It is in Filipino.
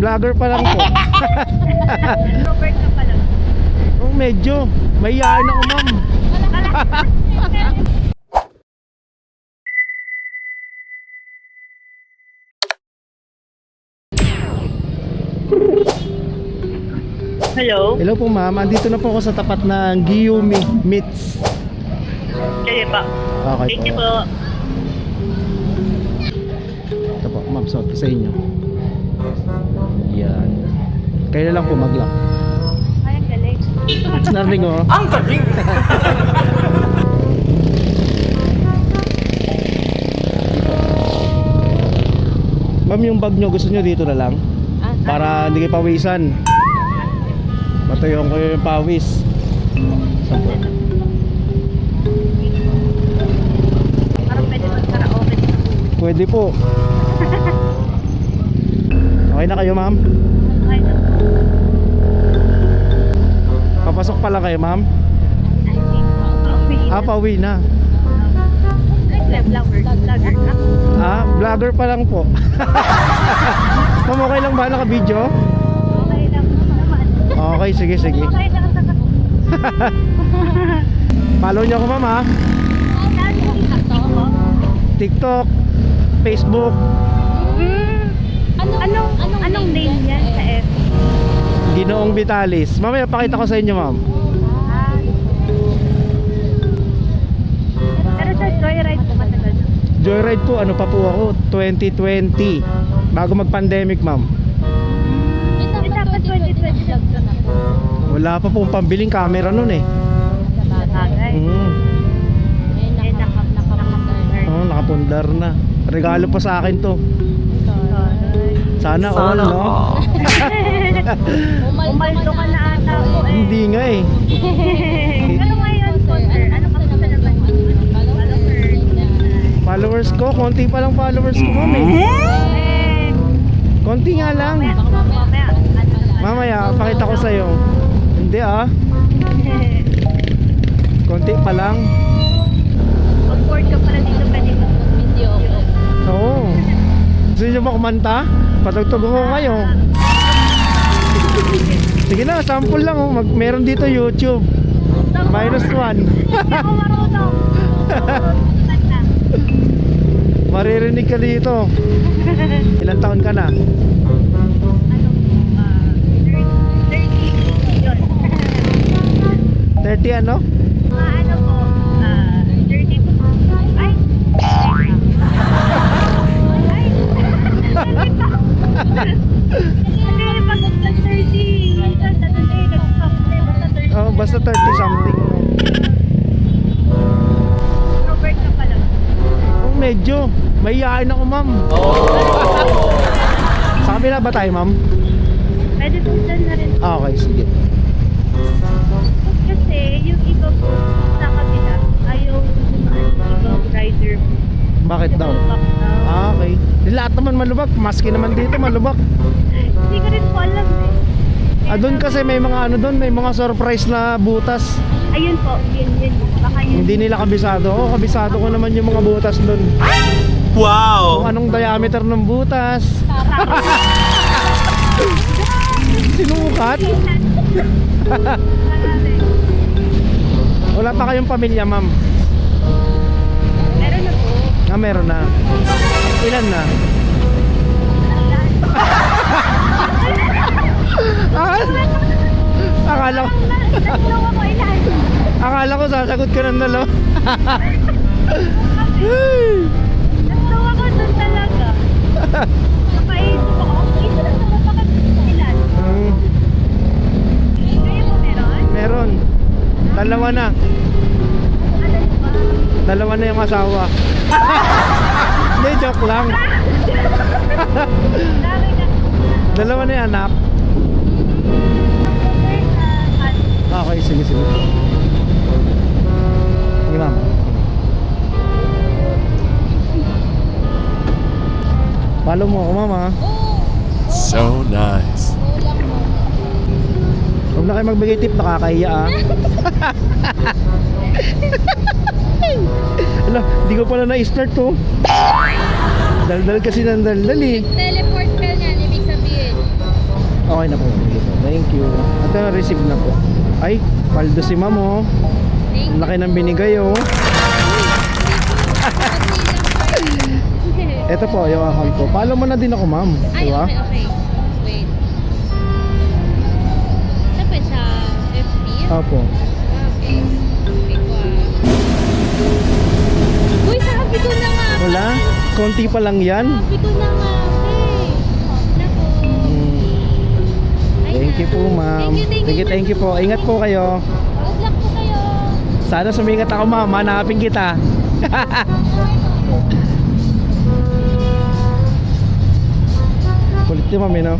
Vlogger pa lang po. Robert ka pala. Oh, medyo. Mahihain ako, ma'am. Hello? Hello po, ma'am. Andito na po ako sa tapat ng Giyumi Meats. Sige pa. Okay Thank you po. po. Ito po, ma'am. Suot ko sa inyo. Yan. Kayo na lang po mag-lock. Ay, ang galing. Narinig mo? Ang galing! Ma'am, yung bag nyo, gusto nyo dito na lang? Para hindi kayo pawisan. Matayon ko yung pawis. Saan po? Parang pwede mag-karaoke dito. Pwede po. Okay na kayo, ma'am? Ay, no. Papasok pa lang kayo, ma'am? I think so. Pauwi na. Vlogger ka? Vlogger pa lang po. Ma'am, okay lang ba naka-video? Okay lang naman. Okay, sige, sige. Okay lang. Follow nyo ako, ma'am, ha? TikTok, Facebook, Anong name yan sa F? Ginoong Vitalis. Mamaya pakita ko sa inyo, ma'am. Pero sa Joyride po matagal na. Joyride po, ano pa po ako? 2020. Bago mag-pandemic, ma'am. Dapat 2020 lang na po. Wala pa pong pambiling camera nun eh. Bagay. Oh, nakapundar na. Regalo pa sa akin to. Sana all, no? Umaldo ka na ata po eh. Hindi nga eh. Pero ngayon, Potter, ano ka pa naman? Followers ko, konti pa lang followers ko, ma'am eh. Konti nga lang. Mamaya, pakita ko sa'yo. Hindi ah. Konti pa lang. Pag-board ka pala dito, pwede mag-video. Oo. Gusto nyo ba kumanta? Patugtog ko kayo. Sige na, sample lang oh. Meron dito YouTube. -1. Ako marunong. Maririnig ka dito. Ilang taon ka na? 30 ano? Ano po? 30 po. Ay! Ay! Kasi pag 30, Oh, basta 30 something. Robert ka pala. Oh, medyo. Mahihain ako, ma'am. Sa kabila ba tayo, ma'am? Pwede po dyan na rin. Okay, sige. Kasi yung iba po sa kabila, ayaw ibang rider po. Bakit daw? Okay. Lahat naman malubak. Maski naman dito malubak. Hindi ko rin po alam eh. Doon kasi may mga ano doon, may mga surprise na butas. Ayun po, yun. Baka yun. Hindi nila kabisado. Oo, kabisado ko naman yung mga butas doon. Wow! Kung anong diameter ng butas. Sinukat? Wala pa kayong pamilya, ma'am? Meron na po. Meron na. Ilan na? Akala ko Nagtawa ko ilan. Akala ko sasagot ka ng dalawa. Nagtawa ko doon talaga. Napaisip ako. Ito lang naman bakit ilan. Kayo po meron? Meron. Dalawa na. Ano ba? Dalawa na yung asawa. Hindi, joke lang. Dami na. Dalawa na yung anak. Okay, sige. Sige, ma'am. Follow mo ako, mama. So nice. Huwag na kayo magbigay tip, nakakahiya ah. Ala, di ko pala na-start to. Daldal kasi ng daldal eh. Teleport ka niyan, ibig sabihin. Okay na po. Sige po. Thank you. Ito na receive na po. Ay, paldo si ma'am oh. Thank Laki ng binigay oh. Ito po yung account ko. Follow mo na din ako ma'am. Ay, Diba? okay, okay. Wait. Saan po yun? Sa FB? Opo. Okay. Okay po Uy, sabi ko na nga. Wala? Konti pa lang yan. Sabi ko na nga. Naku. Ay, Thank you po ma'am. Thank you po. Ingat po kayo. Good luck po kayo. Sana sumingat ako ma'am. Hanapin kita. Kulit ni ma'am no?